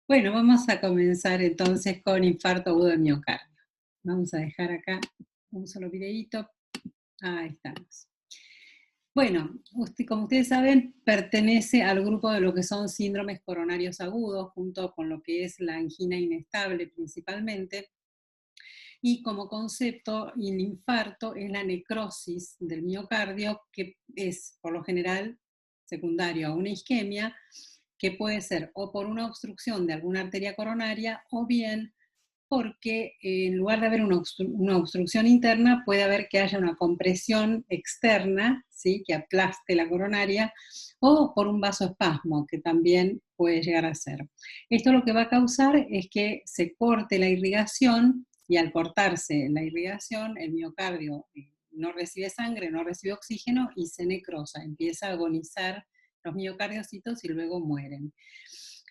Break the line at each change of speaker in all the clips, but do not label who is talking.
Bueno, vamos a comenzar entonces con infarto agudo de miocardio. Vamos a dejar acá un solo videíto. Ahí estamos. Bueno, como ustedes saben, pertenece al grupo de lo que son síndromes coronarios agudos, junto con lo que es la angina inestable principalmente. Y como concepto, el infarto es la necrosis del miocardio, que es por lo general secundario a una isquemia, que puede ser o por una obstrucción de alguna arteria coronaria o bien porque en lugar de haber una obstrucción interna, puede haber que haya una compresión externa, ¿sí? Que aplaste la coronaria, o por un vasoespasmo, que también puede llegar a ser. Esto lo que va a causar es que se corte la irrigación y al cortarse la irrigación, el miocardio no recibe sangre, no recibe oxígeno y se necrosa, empieza a agonizar los miocardiocitos y luego mueren.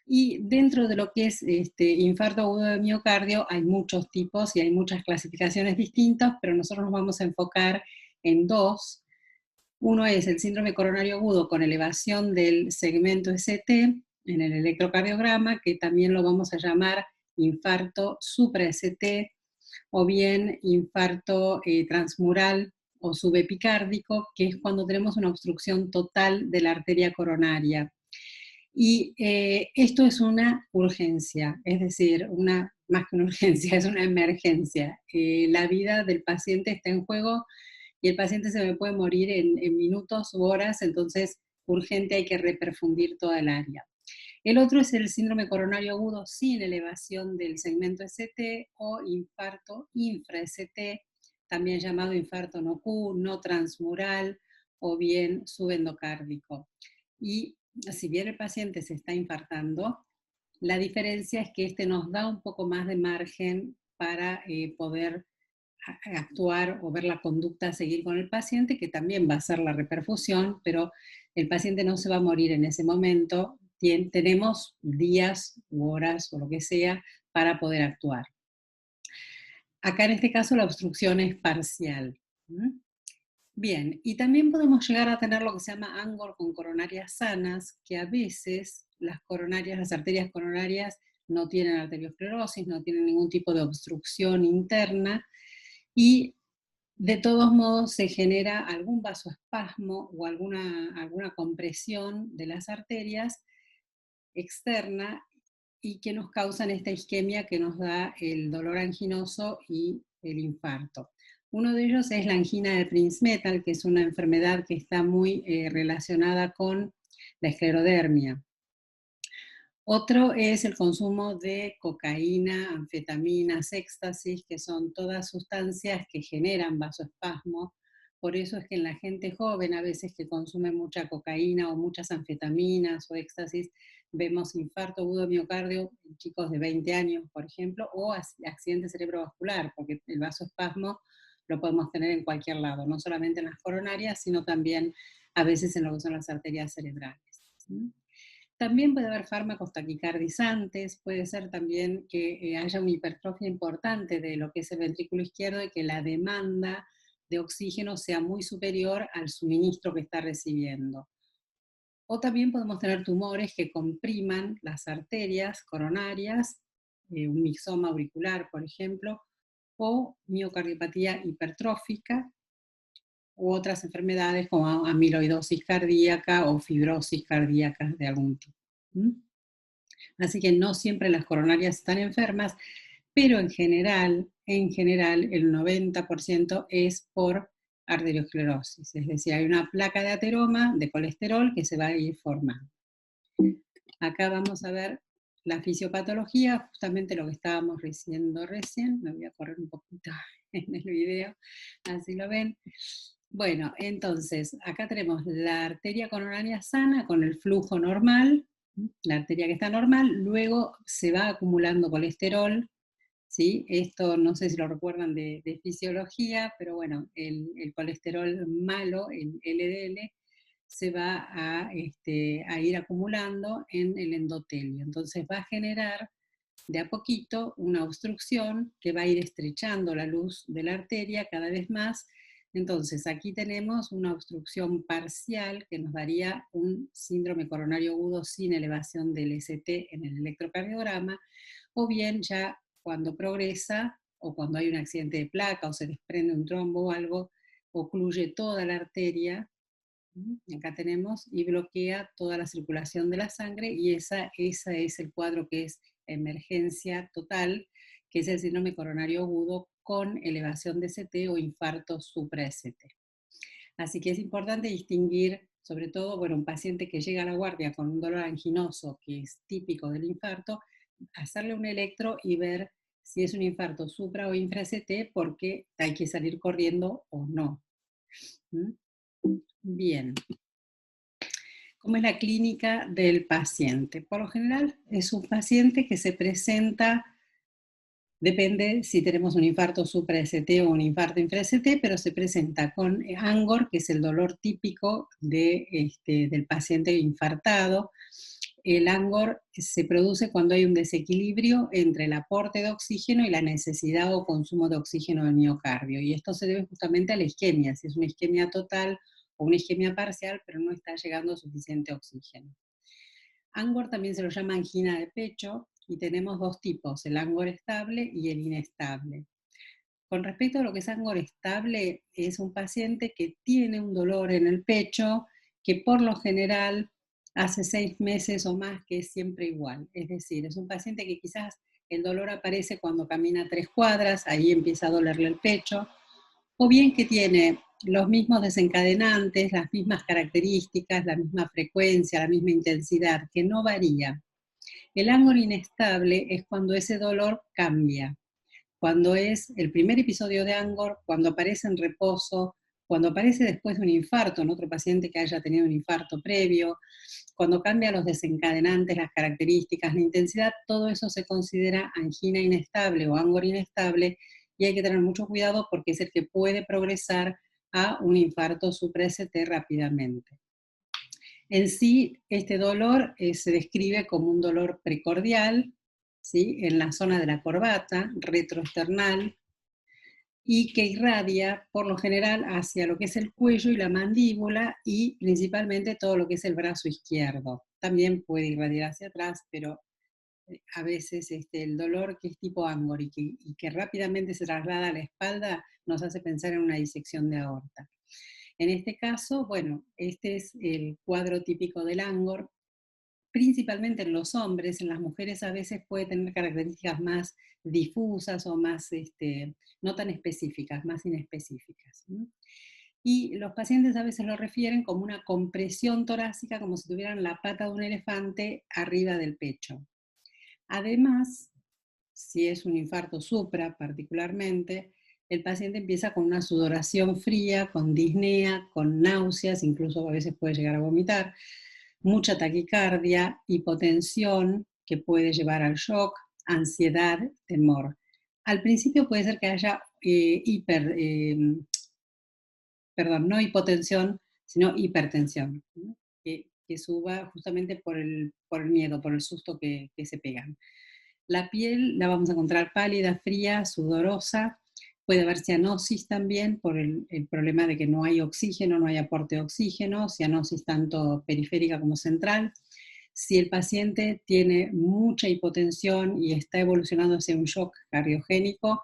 Y dentro de lo que es infarto agudo de miocardio hay muchos tipos y hay muchas clasificaciones distintas, pero nosotros nos vamos a enfocar en dos. Uno es el síndrome coronario agudo con elevación del segmento ST en el electrocardiograma, que también lo vamos a llamar infarto supra-ST o bien infarto transmural o subepicárdico, que es cuando tenemos una obstrucción total de la arteria coronaria. Y esto es una urgencia, es decir, más que una urgencia, es una emergencia. La vida del paciente está en juego y el paciente se me puede morir en minutos u horas, entonces urgente hay que reperfundir toda el área. El otro es el síndrome coronario agudo sin elevación del segmento ST o infarto infra-ST, también llamado infarto no Q, no transmural o bien subendocárdico. Y si bien el paciente se está infartando, la diferencia es que este nos da un poco más de margen para poder actuar o ver la conducta a seguir con el paciente, que también va a ser la reperfusión, pero el paciente no se va a morir en ese momento. Tenemos días u horas o lo que sea para poder actuar. Acá en este caso la obstrucción es parcial. Bien, y también podemos llegar a tener lo que se llama ANGOR con coronarias sanas, que a veces las arterias coronarias no tienen arteriosclerosis, no tienen ningún tipo de obstrucción interna, y de todos modos se genera algún vasoespasmo o alguna compresión de las arterias externa y que nos causan esta isquemia que nos da el dolor anginoso y el infarto. Uno de ellos es la angina de Prinzmetal, que es una enfermedad que está muy relacionada con la esclerodermia. Otro es el consumo de cocaína, anfetaminas, éxtasis, que son todas sustancias que generan vasoespasmo. Por eso es que en la gente joven, a veces que consume mucha cocaína o muchas anfetaminas o éxtasis, vemos infarto agudo de miocardio en chicos de 20 años, por ejemplo, o accidente cerebrovascular, porque el vasoespasmo lo podemos tener en cualquier lado, no solamente en las coronarias, sino también a veces en lo que son las arterias cerebrales. También puede haber fármacos taquicardizantes, puede ser también que haya una hipertrofia importante de lo que es el ventrículo izquierdo y que la demanda de oxígeno sea muy superior al suministro que está recibiendo. O también podemos tener tumores que compriman las arterias coronarias, un mixoma auricular, por ejemplo, o miocardiopatía hipertrófica, u otras enfermedades como amiloidosis cardíaca o fibrosis cardíaca de algún tipo. Así que no siempre las coronarias están enfermas, pero en general el 90% es por arteriosclerosis, es decir, hay una placa de ateroma de colesterol que se va a ir formando. Acá vamos a ver la fisiopatología, justamente lo que estábamos diciendo recién. Me voy a correr un poquito en el video, así lo ven. Bueno, entonces, acá tenemos la arteria coronaria sana con el flujo normal, la arteria que está normal, luego se va acumulando colesterol, ¿sí? Esto no sé si lo recuerdan de fisiología, pero bueno, el colesterol malo, el LDL, se va a ir acumulando en el endotelio. Entonces va a generar de a poquito una obstrucción que va a ir estrechando la luz de la arteria cada vez más, Entonces, aquí tenemos una obstrucción parcial que nos daría un síndrome coronario agudo sin elevación del ST en el electrocardiograma, o bien ya cuando progresa o cuando hay un accidente de placa o se desprende un trombo o algo, ocluye toda la arteria, acá tenemos, y bloquea toda la circulación de la sangre, y esa es el cuadro que es emergencia total, que es el síndrome coronario agudo con elevación de ST o infarto supra-ST. Así que es importante distinguir, sobre todo, bueno, un paciente que llega a la guardia con un dolor anginoso, que es típico del infarto, hacerle un electro y ver si es un infarto supra o infra-ST, porque hay que salir corriendo o no. Bien. ¿Cómo es la clínica del paciente? Por lo general es un paciente que se presenta, depende si tenemos un infarto supra-ST o un infarto infra-ST, pero se presenta con ANGOR, que es el dolor típico del paciente infartado. El ANGOR se produce cuando hay un desequilibrio entre el aporte de oxígeno y la necesidad o consumo de oxígeno del miocardio. Y esto se debe justamente a la isquemia, si es una isquemia total o una isquemia parcial, pero no está llegando suficiente oxígeno. ANGOR también se lo llama angina de pecho, y tenemos dos tipos, el ANGOR estable y el inestable. Con respecto a lo que es ANGOR estable, es un paciente que tiene un dolor en el pecho que por lo general hace 6 meses o más que es siempre igual. Es decir, es un paciente que quizás el dolor aparece cuando camina 3 cuadras, ahí empieza a dolerle el pecho, o bien que tiene los mismos desencadenantes, las mismas características, la misma frecuencia, la misma intensidad, que no varía. El ángulo inestable es cuando ese dolor cambia, cuando es el primer episodio de ANGOR, cuando aparece en reposo, cuando aparece después de un infarto en otro paciente que haya tenido un infarto previo, cuando cambia los desencadenantes, las características, la intensidad, todo eso se considera angina inestable o ANGOR inestable, y hay que tener mucho cuidado porque es el que puede progresar a un infarto supra-ST rápidamente. En sí, este dolor se describe como un dolor precordial, ¿sí?, en la zona de la corbata, retroesternal, y que irradia por lo general hacia lo que es el cuello y la mandíbula, y principalmente todo lo que es el brazo izquierdo. También puede irradiar hacia atrás, pero a veces el dolor que es tipo ANGOR y que rápidamente se traslada a la espalda nos hace pensar en una disección de aorta. En este caso, bueno, este es el cuadro típico del ANGOR, principalmente en los hombres. En las mujeres a veces puede tener características más difusas o más, no tan específicas, más inespecíficas. Y los pacientes a veces lo refieren como una compresión torácica, como si tuvieran la pata de un elefante arriba del pecho. Además, si es un infarto supra particularmente, el paciente empieza con una sudoración fría, con disnea, con náuseas, incluso a veces puede llegar a vomitar, mucha taquicardia, hipotensión que puede llevar al shock, ansiedad, temor. Al principio puede ser que haya no hipotensión, sino hipertensión, ¿no? Que suba justamente por el miedo, por el susto que se pegan. La piel la vamos a encontrar pálida, fría, sudorosa. Puede haber cianosis también por el problema de que no hay oxígeno, no hay aporte de oxígeno, cianosis tanto periférica como central. Si el paciente tiene mucha hipotensión y está evolucionando hacia un shock cardiogénico,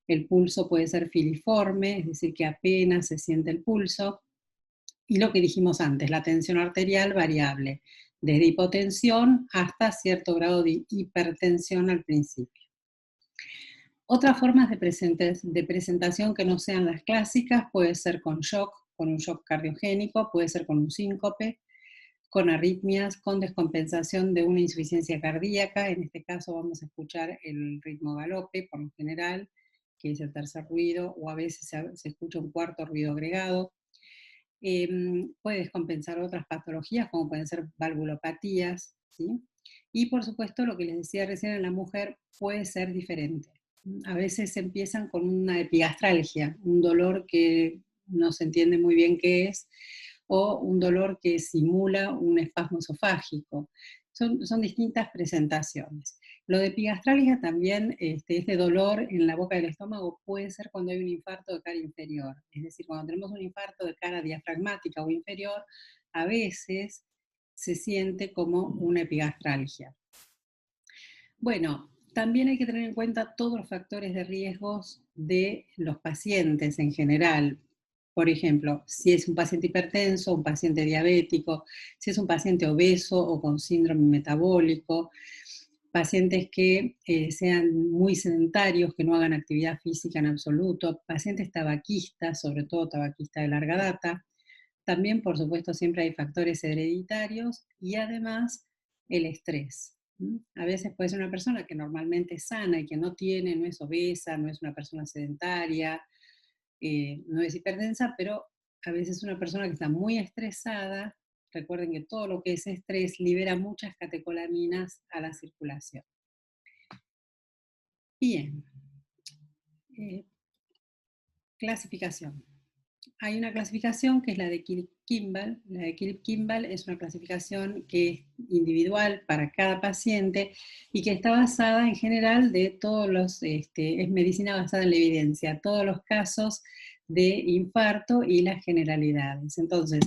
el pulso puede ser filiforme, es decir, que apenas se siente el pulso. Y lo que dijimos antes, la tensión arterial variable, desde hipotensión hasta cierto grado de hipertensión al principio. Otras formas de presentación que no sean las clásicas puede ser con shock, con un shock cardiogénico, puede ser con un síncope, con arritmias, con descompensación de una insuficiencia cardíaca. En este caso vamos a escuchar el ritmo galope por lo general, que es el tercer ruido, o a veces se escucha un cuarto ruido agregado. Puede descompensar otras patologías como pueden ser valvulopatías, ¿sí? Y por supuesto, lo que les decía recién, en la mujer puede ser diferente. A veces empiezan con una epigastralgia, un dolor que no se entiende muy bien qué es, o un dolor que simula un espasmo esofágico. Son distintas presentaciones. Lo de epigastralgia también, este dolor en la boca del estómago puede ser cuando hay un infarto de cara inferior. Es decir, cuando tenemos un infarto de cara diafragmática o inferior, a veces se siente como una epigastralgia. Bueno, también hay que tener en cuenta todos los factores de riesgos de los pacientes en general. Por ejemplo, si es un paciente hipertenso, un paciente diabético, si es un paciente obeso o con síndrome metabólico, pacientes que sean muy sedentarios, que no hagan actividad física en absoluto, pacientes tabaquistas, sobre todo tabaquistas de larga data. También, por supuesto, siempre hay factores hereditarios y además el estrés. A veces puede ser una persona que normalmente es sana y que no tiene, no es obesa, no es una persona sedentaria, no es hipertensa, pero a veces una persona que está muy estresada. Recuerden que todo lo que es estrés libera muchas catecolaminas a la circulación. Bien, eh, clasificación. Hay una clasificación que es la de Kilip-Kimball. La de Kilip-Kimball es una clasificación que es individual para cada paciente y que está basada en general de todos los, es medicina basada en la evidencia, todos los casos de infarto y las generalidades. Entonces,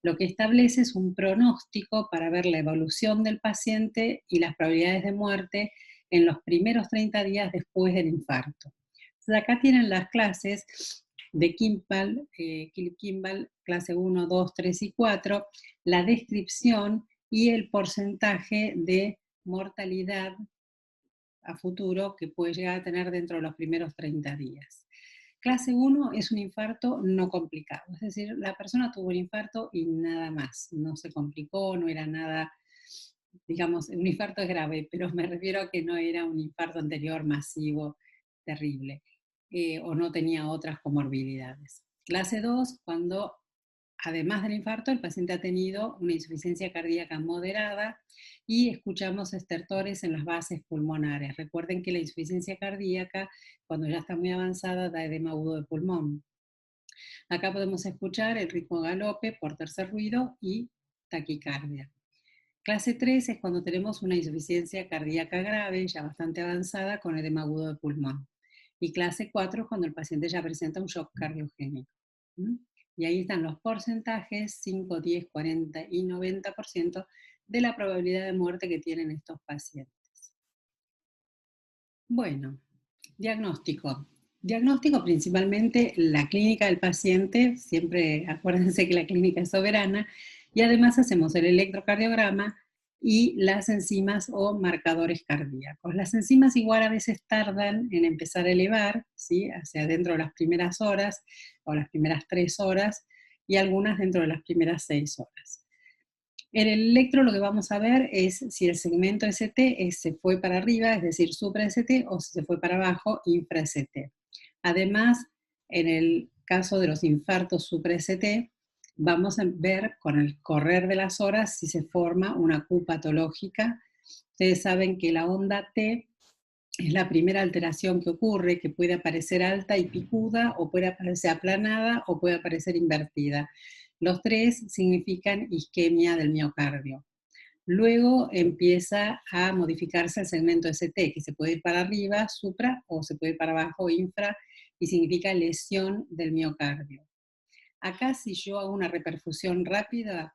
lo que establece es un pronóstico para ver la evolución del paciente y las probabilidades de muerte en los primeros 30 días después del infarto. Entonces, acá tienen las clases de Kimball, Kilip-Kimball, clase 1, 2, 3 y 4, la descripción y el porcentaje de mortalidad a futuro que puede llegar a tener dentro de los primeros 30 días. Clase 1 es un infarto no complicado, es decir, la persona tuvo un infarto y nada más, no se complicó, no era nada, digamos, un infarto es grave, pero me refiero a que no era un infarto anterior masivo, terrible, o no tenía otras comorbilidades. Clase 2, cuando además del infarto, el paciente ha tenido una insuficiencia cardíaca moderada y escuchamos estertores en las bases pulmonares. Recuerden que la insuficiencia cardíaca, cuando ya está muy avanzada, da edema agudo de pulmón. Acá podemos escuchar el ritmo galope por tercer ruido y taquicardia. Clase 3 es cuando tenemos una insuficiencia cardíaca grave, ya bastante avanzada, con edema agudo de pulmón. Y clase 4 es cuando el paciente ya presenta un shock cardiogénico. Y ahí están los porcentajes, 5, 10, 40 y 90% de la probabilidad de muerte que tienen estos pacientes. Bueno, diagnóstico. Diagnóstico principalmente la clínica del paciente, siempre acuérdense que la clínica es soberana, y además hacemos el electrocardiograma y las enzimas o marcadores cardíacos. Las enzimas igual a veces tardan en empezar a elevar, ¿sí? Hacia dentro de las primeras horas o las primeras 3 horas, y algunas dentro de las primeras 6 horas. En el electro lo que vamos a ver es si el segmento ST se fue para arriba, es decir, supra-ST, o si se fue para abajo, infra-ST. Además, en el caso de los infartos supra-ST, vamos a ver con el correr de las horas si se forma una Q patológica. Ustedes saben que la onda T es la primera alteración que ocurre, que puede aparecer alta y picuda, o puede aparecer aplanada, o puede aparecer invertida. Los tres significan isquemia del miocardio. Luego empieza a modificarse el segmento ST, que se puede ir para arriba, supra, o se puede ir para abajo, infra, y significa lesión del miocardio. Acá, si yo hago una reperfusión rápida,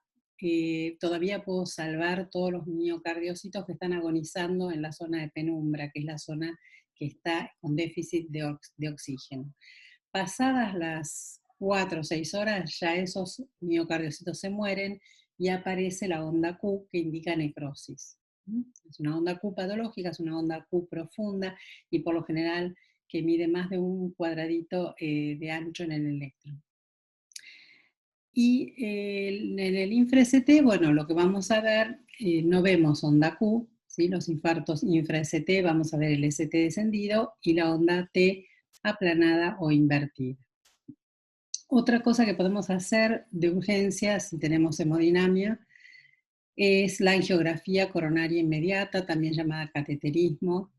todavía puedo salvar todos los miocardiocitos que están agonizando en la zona de penumbra, que es la zona que está con déficit de oxígeno. Pasadas las 4 o 6 horas, ya esos miocardiocitos se mueren y aparece la onda Q, que indica necrosis. Es una onda Q patológica, es una onda Q profunda y por lo general que mide más de un cuadradito de ancho en el electro. Y en el infra-ST, bueno, lo que vamos a ver, no vemos onda Q, ¿sí? Los infartos infra-ST, vamos a ver el ST descendido y la onda T aplanada o invertida. Otra cosa que podemos hacer de urgencia si tenemos hemodinamia es la angiografía coronaria inmediata, también llamada cateterismo.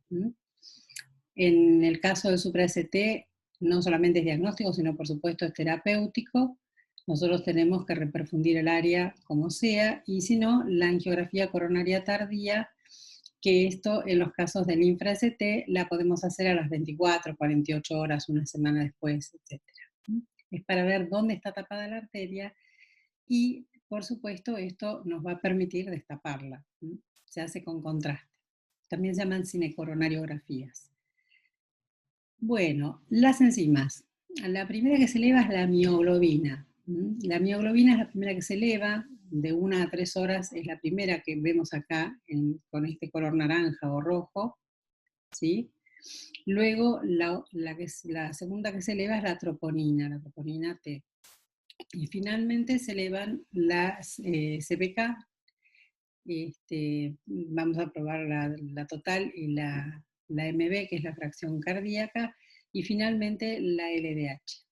En el caso del supra-ST, no solamente es diagnóstico, sino por supuesto es terapéutico. Nosotros tenemos que reperfundir el área como sea, y si no, la angiografía coronaria tardía, que esto en los casos del infra-ST la podemos hacer a las 24, 48 horas, una semana después, etcétera. Es para ver dónde está tapada la arteria y, por supuesto, esto nos va a permitir destaparla. Se hace con contraste. También se llaman cinecoronariografías. Bueno, las enzimas. La primera que se eleva es la mioglobina. La mioglobina es la primera que se eleva, de 1 a 3 horas es la primera que vemos acá con este color naranja o rojo, ¿sí? Luego la segunda que se eleva es la troponina T. Y finalmente se elevan las CPK, vamos a probar la total y la MB, que es la fracción cardíaca, y finalmente la LDH.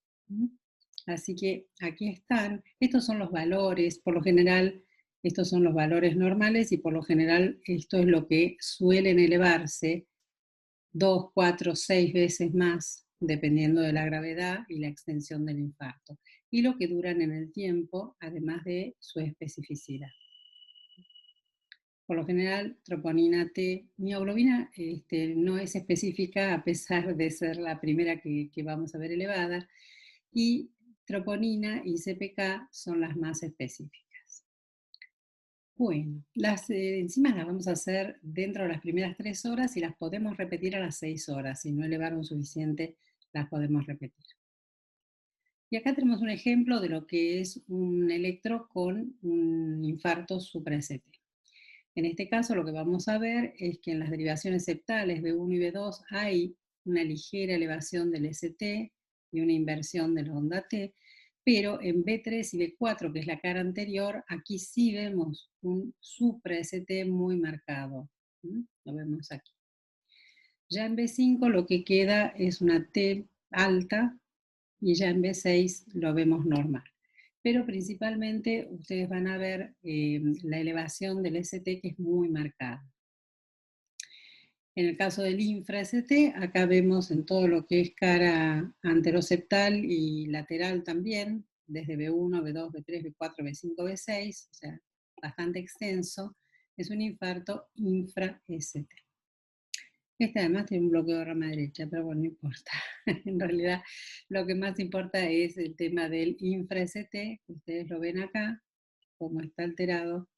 Así que aquí están, estos son los valores, por lo general, estos son los valores normales y por lo general esto es lo que suelen elevarse 2, 4, 6 veces más, dependiendo de la gravedad y la extensión del infarto, y lo que duran en el tiempo, además de su especificidad. Por lo general, troponina T, mioglobina no es específica a pesar de ser la primera que vamos a ver elevada, y troponina y CPK son las más específicas. Bueno, las enzimas las vamos a hacer dentro de las primeras 3 horas y las podemos repetir a las 6 horas. Si no elevaron suficiente, las podemos repetir. Y acá tenemos un ejemplo de lo que es un electro con un infarto supra-ST. En este caso lo que vamos a ver es que en las derivaciones septales B1 y B2 hay una ligera elevación del ST y una inversión de la onda T, pero en B3 y B4, que es la cara anterior, aquí sí vemos un supra-ST muy marcado. Lo vemos aquí. Ya en B5 lo que queda es una T alta y ya en B6 lo vemos normal. Pero principalmente ustedes van a ver la elevación del ST que es muy marcada. En el caso del infra-ST, acá vemos en todo lo que es cara anteroseptal y lateral también, desde B1, B2, B3, B4, B5, B6, o sea, bastante extenso, es un infarto infra-ST. Este además tiene un bloqueo de rama derecha, pero bueno, no importa. En realidad, lo que más importa es el tema del infra-ST, ustedes lo ven acá, cómo está alterado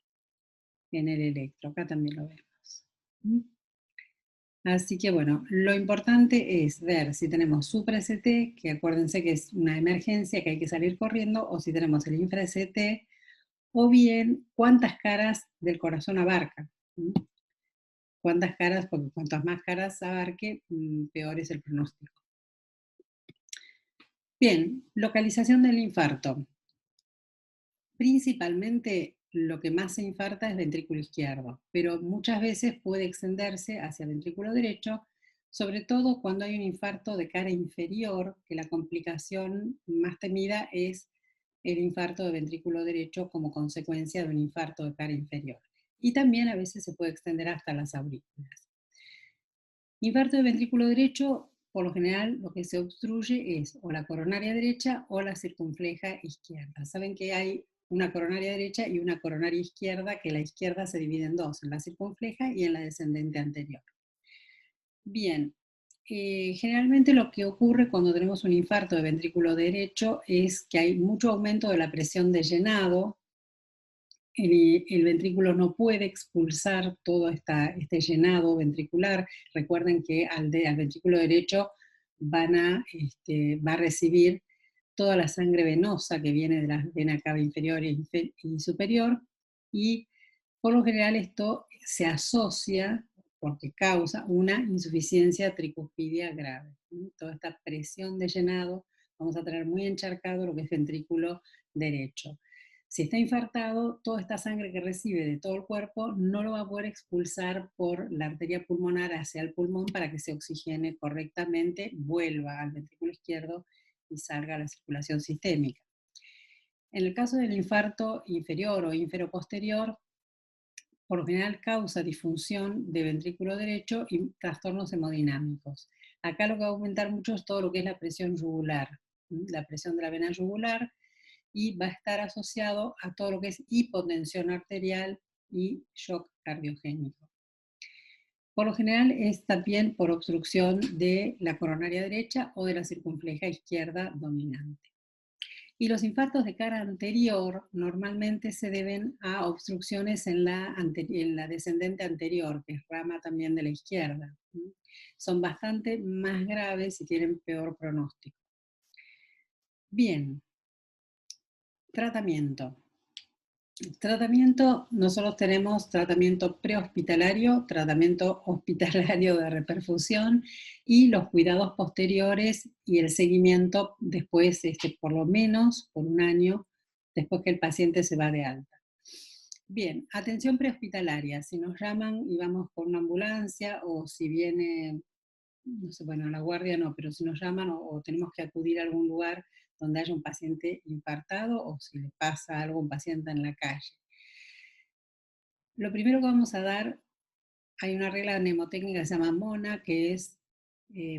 en el electro. Acá también lo vemos. Así que bueno, lo importante es ver si tenemos supra-ST, que acuérdense que es una emergencia que hay que salir corriendo, o si tenemos el infra-ST, o bien cuántas caras del corazón abarca. ¿Cuántas caras? Porque cuantas más caras abarque, peor es el pronóstico. Bien, localización del infarto. Principalmente lo que más se infarta es ventrículo izquierdo, pero muchas veces puede extenderse hacia ventrículo derecho, sobre todo cuando hay un infarto de cara inferior, que la complicación más temida es el infarto de ventrículo derecho como consecuencia de un infarto de cara inferior. Y también a veces se puede extender hasta las aurículas. Infarto de ventrículo derecho, por lo general, lo que se obstruye es o la coronaria derecha o la circunfleja izquierda. Saben que hay una coronaria derecha y una coronaria izquierda, que la izquierda se divide en dos, en la circunfleja y en la descendente anterior. Bien, generalmente lo que ocurre cuando tenemos un infarto de ventrículo derecho es que hay mucho aumento de la presión de llenado. El ventrículo no puede expulsar todo este llenado ventricular. Recuerden que al ventrículo derecho va a recibir toda la sangre venosa que viene de la vena cava inferior y superior, y por lo general esto se asocia porque causa una insuficiencia tricuspidia grave. Toda esta presión de llenado, vamos a tener muy encharcado lo que es ventrículo derecho. Si está infartado, toda esta sangre que recibe de todo el cuerpo no lo va a poder expulsar por la arteria pulmonar hacia el pulmón para que se oxigene correctamente, vuelva al ventrículo izquierdo y salga a la circulación sistémica. En el caso del infarto inferior o inferoposterior, por lo general causa disfunción de ventrículo derecho y trastornos hemodinámicos. Acá lo que va a aumentar mucho es todo lo que es la presión yugular, la presión de la vena yugular, y va a estar asociado a todo lo que es hipotensión arterial y shock cardiogénico. Por lo general es también por obstrucción de la coronaria derecha o de la circunfleja izquierda dominante. Y los infartos de cara anterior normalmente se deben a obstrucciones en la descendente anterior, que es rama también de la izquierda. Son bastante más graves y tienen peor pronóstico. Bien, tratamiento. Tratamiento, nosotros tenemos tratamiento prehospitalario, tratamiento hospitalario de reperfusión y los cuidados posteriores y el seguimiento después, por lo menos por un año, después que el paciente se va de alta. Bien, atención prehospitalaria, si nos llaman y vamos con una ambulancia o si viene, no sé, bueno, la guardia no, pero si nos llaman o tenemos que acudir a algún lugar donde haya un paciente infartado o si le pasa algo a un paciente en la calle. Lo primero que vamos a dar, hay una regla mnemotécnica que se llama MONA, que es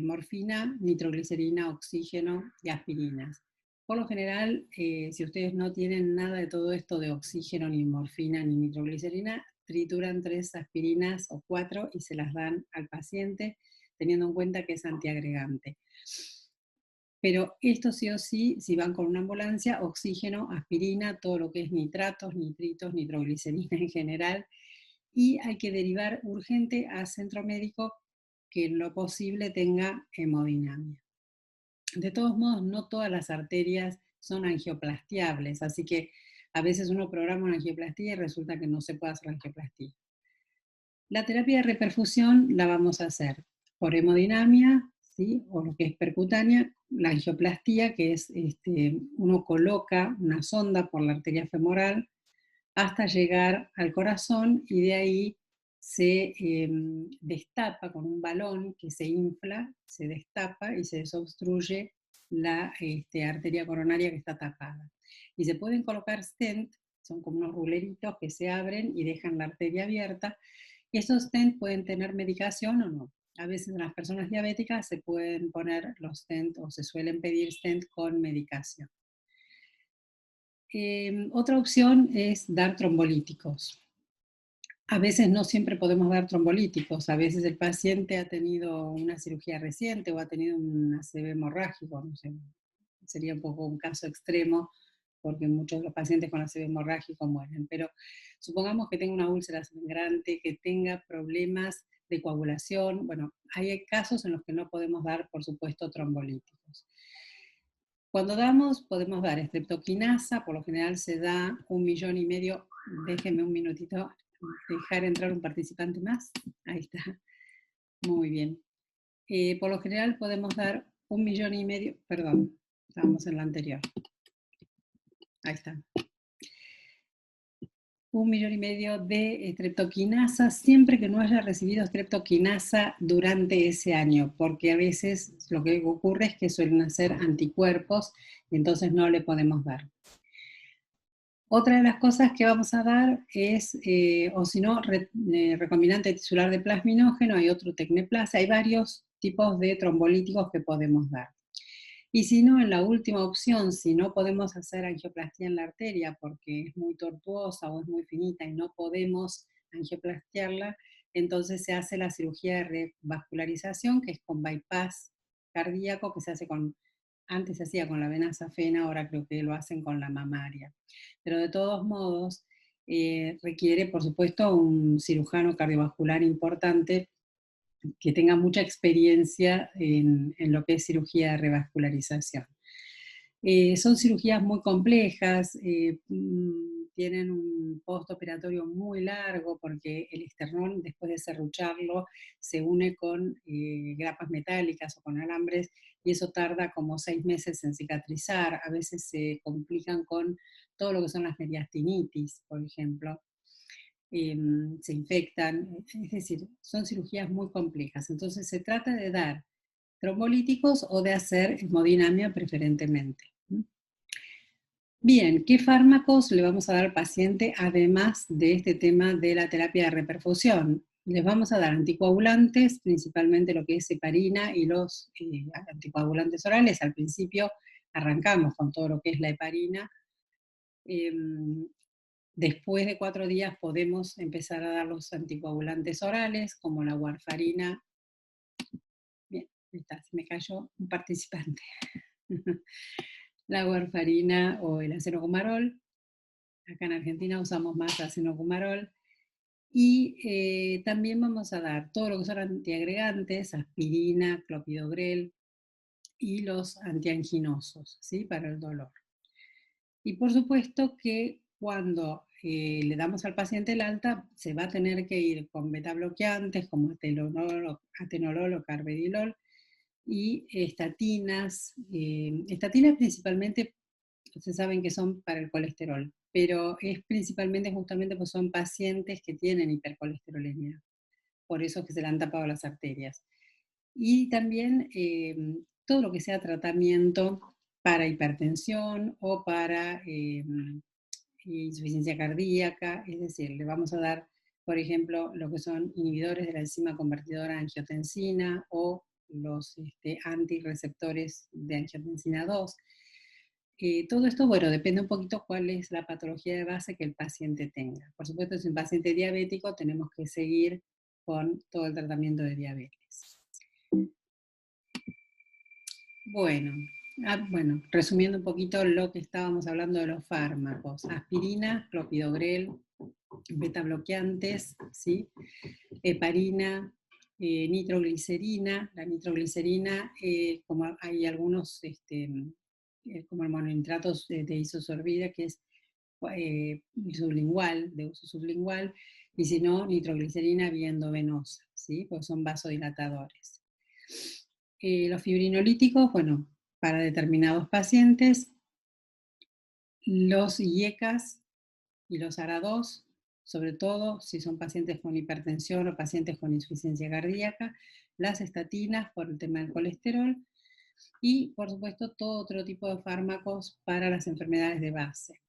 morfina, nitroglicerina, oxígeno y aspirinas. Por lo general, si ustedes no tienen nada de todo esto de oxígeno, ni morfina, ni nitroglicerina, trituran 3 aspirinas o 4 y se las dan al paciente, teniendo en cuenta que es antiagregante. Pero esto sí o sí, si van con una ambulancia, oxígeno, aspirina, todo lo que es nitratos, nitritos, nitroglicerina en general, y hay que derivar urgente a centro médico que en lo posible tenga hemodinamia. De todos modos, no todas las arterias son angioplastiables, así que a veces uno programa una angioplastía y resulta que no se puede hacer la angioplastía. La terapia de reperfusión la vamos a hacer por hemodinamia, ¿sí? O lo que es percutánea, la angioplastía, que es uno coloca una sonda por la arteria femoral hasta llegar al corazón y de ahí se destapa con un balón que se infla, se destapa y se desobstruye la arteria coronaria que está tapada. Y se pueden colocar stent, son como unos ruleritos que se abren y dejan la arteria abierta, y esos stent pueden tener medicación o no. A veces en las personas diabéticas se pueden poner los stent o se suelen pedir stent con medicación. Otra opción es dar trombolíticos. A veces no siempre podemos dar trombolíticos, a veces el paciente ha tenido una cirugía reciente o ha tenido un ACV hemorrágico, no sé, sería un poco un caso extremo porque muchos de los pacientes con ACV hemorrágico mueren, pero supongamos que tenga una úlcera sangrante, que tenga problemas de coagulación, bueno, hay casos en los que no podemos dar, por supuesto, trombolíticos. Cuando damos, podemos dar streptoquinasa, por lo general se da 1,5 millones, déjenme un minutito, dejar entrar un participante más, ahí está, muy bien. Por lo general podemos dar 1,5 millones, perdón, estábamos en la anterior, ahí está. 1,5 millones de streptoquinasa, siempre que no haya recibido streptoquinasa durante ese año, porque a veces lo que ocurre es que suelen hacer anticuerpos y entonces no le podemos dar. Otra de las cosas que vamos a dar es, o si no, recombinante tisular de plasminógeno, hay otro tecneplasa, hay varios tipos de trombolíticos que podemos dar. Y si no, en la última opción, si no podemos hacer angioplastía en la arteria porque es muy tortuosa o es muy finita y no podemos angioplastiarla, entonces se hace la cirugía de revascularización, que es con bypass cardíaco, que se hace antes se hacía con la vena safena, ahora creo que lo hacen con la mamaria. Pero de todos modos, requiere, por supuesto, un cirujano cardiovascular importante que tenga mucha experiencia en lo que es cirugía de revascularización. Son cirugías muy complejas, tienen un postoperatorio muy largo porque el esternón, después de serrucharlo, se une con grapas metálicas o con alambres y eso tarda como 6 meses en cicatrizar. A veces se complican con todo lo que son las mediastinitis, por ejemplo. Se infectan, es decir, son cirugías muy complejas. Entonces se trata de dar trombolíticos o de hacer hemodinamia preferentemente. Bien, ¿qué fármacos le vamos a dar al paciente además de este tema de la terapia de reperfusión? Les vamos a dar anticoagulantes, principalmente lo que es heparina y los anticoagulantes orales. Al principio arrancamos con todo lo que es la heparina. Después de 4 días podemos empezar a dar los anticoagulantes orales, como la warfarina. Bien, ahí está, se me cayó un participante. La warfarina o el acenocumarol. Acá en Argentina usamos más acenocumarol. Y también vamos a dar todo lo que son antiagregantes, aspirina, clopidogrel y los antianginosos, ¿sí? Para el dolor. Y por supuesto que cuando le damos al paciente el alta, se va a tener que ir con beta bloqueantes como atenolol o carvedilol y estatinas. Estatinas principalmente, ustedes saben que son para el colesterol, pero es principalmente justamente porque son pacientes que tienen hipercolesterolemia. Por eso es que se le han tapado las arterias. Y también todo lo que sea tratamiento para hipertensión o para insuficiencia cardíaca, es decir, le vamos a dar, por ejemplo, lo que son inhibidores de la enzima convertidora de angiotensina o los antirreceptores de angiotensina 2. Todo esto, bueno, depende un poquito cuál es la patología de base que el paciente tenga. Por supuesto, si es un paciente diabético, tenemos que seguir con todo el tratamiento de diabetes. Bueno, resumiendo un poquito lo que estábamos hablando de los fármacos. Aspirina, clopidogrel, beta bloqueantes, ¿sí? Heparina, nitroglicerina. La nitroglicerina, como hay algunos, como el mononitrato de isosorbida, que es sublingual, de uso sublingual, y si no, nitroglicerina vía endovenosa, ¿sí? Porque son vasodilatadores. Los fibrinolíticos, bueno, para determinados pacientes, los IECAS y los ARA2, sobre todo si son pacientes con hipertensión o pacientes con insuficiencia cardíaca, las estatinas por el tema del colesterol y, por supuesto, todo otro tipo de fármacos para las enfermedades de base.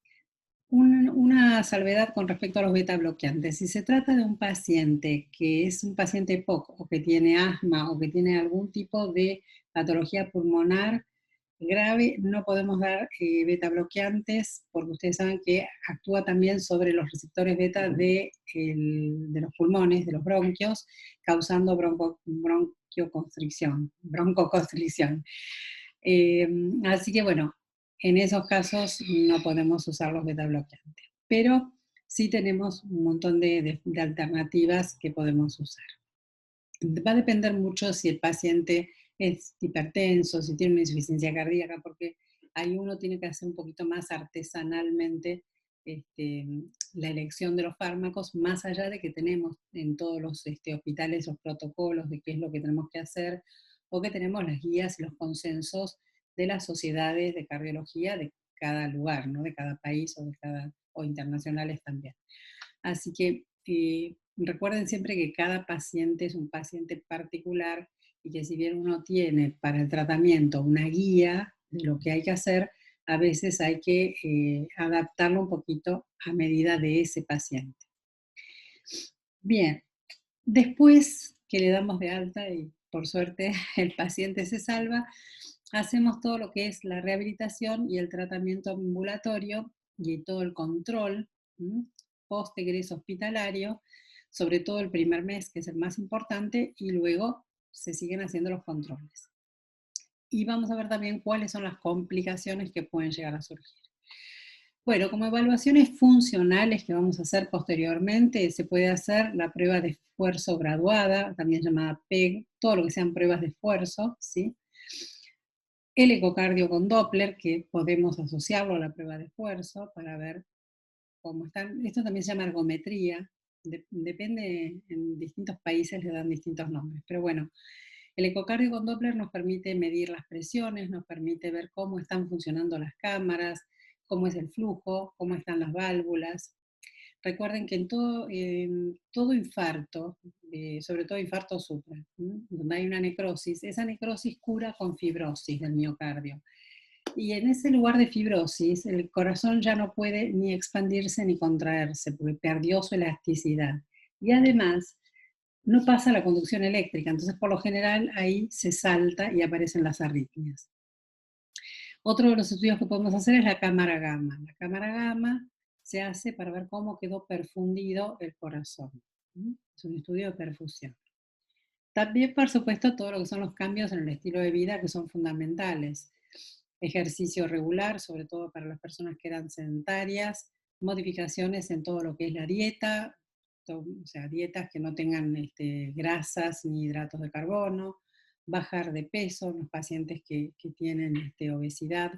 Una salvedad con respecto a los beta bloqueantes. Si se trata de un paciente que es un paciente POC o que tiene asma o que tiene algún tipo de patología pulmonar grave, no podemos dar beta bloqueantes porque ustedes saben que actúa también sobre los receptores beta de los pulmones, de los bronquios, causando broncoconstricción. Así que bueno, en esos casos no podemos usar los beta bloqueantes, pero sí tenemos un montón de alternativas que podemos usar. Va a depender mucho si el paciente es hipertenso, si tiene una insuficiencia cardíaca, porque ahí uno tiene que hacer un poquito más artesanalmente la elección de los fármacos, más allá de que tenemos en todos los hospitales los protocolos de qué es lo que tenemos que hacer, o que tenemos las guías y los consensos de las sociedades de cardiología de cada lugar, ¿no? De cada país o internacionales también. Así que recuerden siempre que cada paciente es un paciente particular y que si bien uno tiene para el tratamiento una guía de lo que hay que hacer, a veces hay que adaptarlo un poquito a medida de ese paciente. Bien, después que le damos de alta y por suerte el paciente se salva, hacemos todo lo que es la rehabilitación y el tratamiento ambulatorio y todo el control post-egreso hospitalario, sobre todo el primer mes, que es el más importante, y luego se siguen haciendo los controles. Y vamos a ver también cuáles son las complicaciones que pueden llegar a surgir. Bueno, como evaluaciones funcionales que vamos a hacer posteriormente, se puede hacer la prueba de esfuerzo graduada, también llamada PEG, todo lo que sean pruebas de esfuerzo, ¿sí? El ecocardio con Doppler, que podemos asociarlo a la prueba de esfuerzo para ver cómo están. Esto también se llama ergometría, depende, en distintos países le dan distintos nombres, pero bueno, el ecocardio con Doppler nos permite medir las presiones, nos permite ver cómo están funcionando las cámaras, cómo es el flujo, cómo están las válvulas. Recuerden que en todo infarto, sobre todo infarto supra, donde hay una necrosis, esa necrosis cura con fibrosis del miocardio. Y en ese lugar de fibrosis, el corazón ya no puede ni expandirse ni contraerse, porque perdió su elasticidad. Y además, no pasa la conducción eléctrica, entonces por lo general ahí se salta y aparecen las arritmias. Otro de los estudios que podemos hacer es la cámara gamma. La cámara gamma se hace para ver cómo quedó perfundido el corazón. Es un estudio de perfusión. También, por supuesto, todo lo que son los cambios en el estilo de vida que son fundamentales. Ejercicio regular, sobre todo para las personas que eran sedentarias, modificaciones en todo lo que es la dieta, o sea, dietas que no tengan grasas ni hidratos de carbono, bajar de peso en los pacientes que tienen obesidad,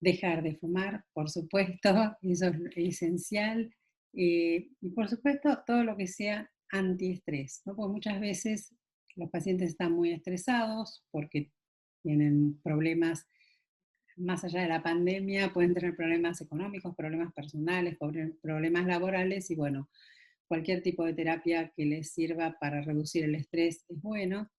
dejar de fumar, por supuesto, eso es esencial, y por supuesto todo lo que sea antiestrés, ¿no? Porque muchas veces los pacientes están muy estresados porque tienen problemas más allá de la pandemia, pueden tener problemas económicos, problemas personales, problemas laborales y bueno, cualquier tipo de terapia que les sirva para reducir el estrés es bueno.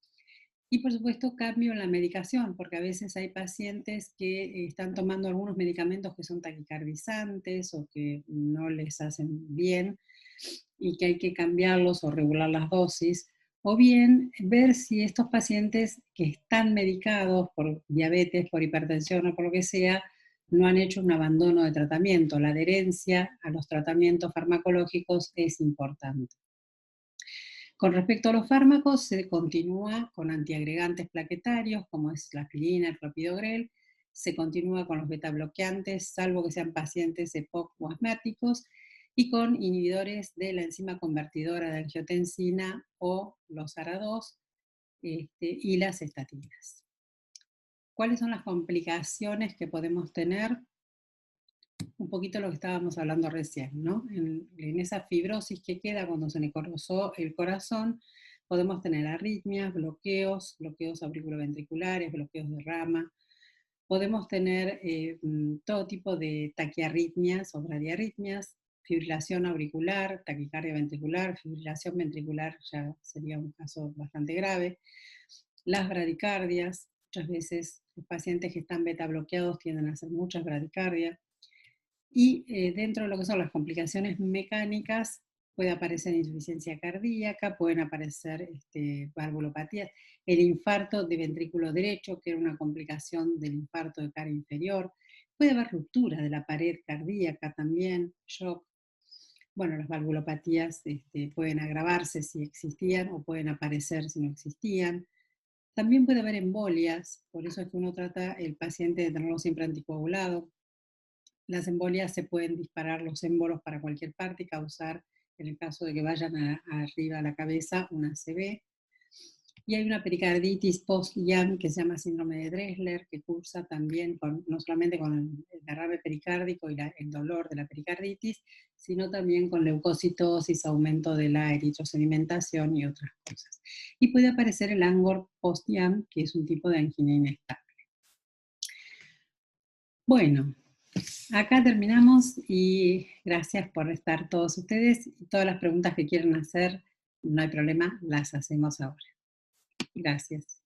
Y por supuesto, cambio en la medicación, porque a veces hay pacientes que están tomando algunos medicamentos que son taquicardizantes o que no les hacen bien y que hay que cambiarlos o regular las dosis. O bien ver si estos pacientes que están medicados por diabetes, por hipertensión o por lo que sea, no han hecho un abandono de tratamiento. La adherencia a los tratamientos farmacológicos es importante. Con respecto a los fármacos, se continúa con antiagregantes plaquetarios, como es la aspirina, el clopidogrel, se continúa con los betabloqueantes, salvo que sean pacientes EPOC o asmáticos, y con inhibidores de la enzima convertidora de angiotensina o los ARA2 y las estatinas. ¿Cuáles son las complicaciones que podemos tener? Un poquito lo que estábamos hablando recién, ¿no? En esa fibrosis que queda cuando se necrosó el corazón, podemos tener arritmias, bloqueos auriculoventriculares, bloqueos de rama, podemos tener todo tipo de taquiarritmias o bradiarritmias, fibrilación auricular, taquicardia ventricular, fibrilación ventricular ya sería un caso bastante grave, las bradicardias, muchas veces los pacientes que están beta bloqueados tienden a hacer muchas bradicardias, y dentro de lo que son las complicaciones mecánicas, puede aparecer insuficiencia cardíaca, pueden aparecer valvulopatías, el infarto de ventrículo derecho, que era una complicación del infarto de cara inferior, puede haber ruptura de la pared cardíaca también, shock. Bueno, las valvulopatías pueden agravarse si existían o pueden aparecer si no existían. También puede haber embolias, por eso es que uno trata el paciente de tenerlo siempre anticoagulado. Las embolias se pueden disparar los émbolos para cualquier parte y causar, en el caso de que vayan arriba a la cabeza, una ACV. Y hay una pericarditis post-IAM que se llama síndrome de Dressler, que cursa también no solamente con el derrame pericárdico y el dolor de la pericarditis, sino también con leucocitosis, aumento de la eritrosedimentación y otras cosas. Y puede aparecer el ANGOR post-IAM, que es un tipo de angina inestable. Bueno, acá terminamos y gracias por estar todos ustedes. Y todas las preguntas que quieran hacer, no hay problema, las hacemos ahora. Gracias.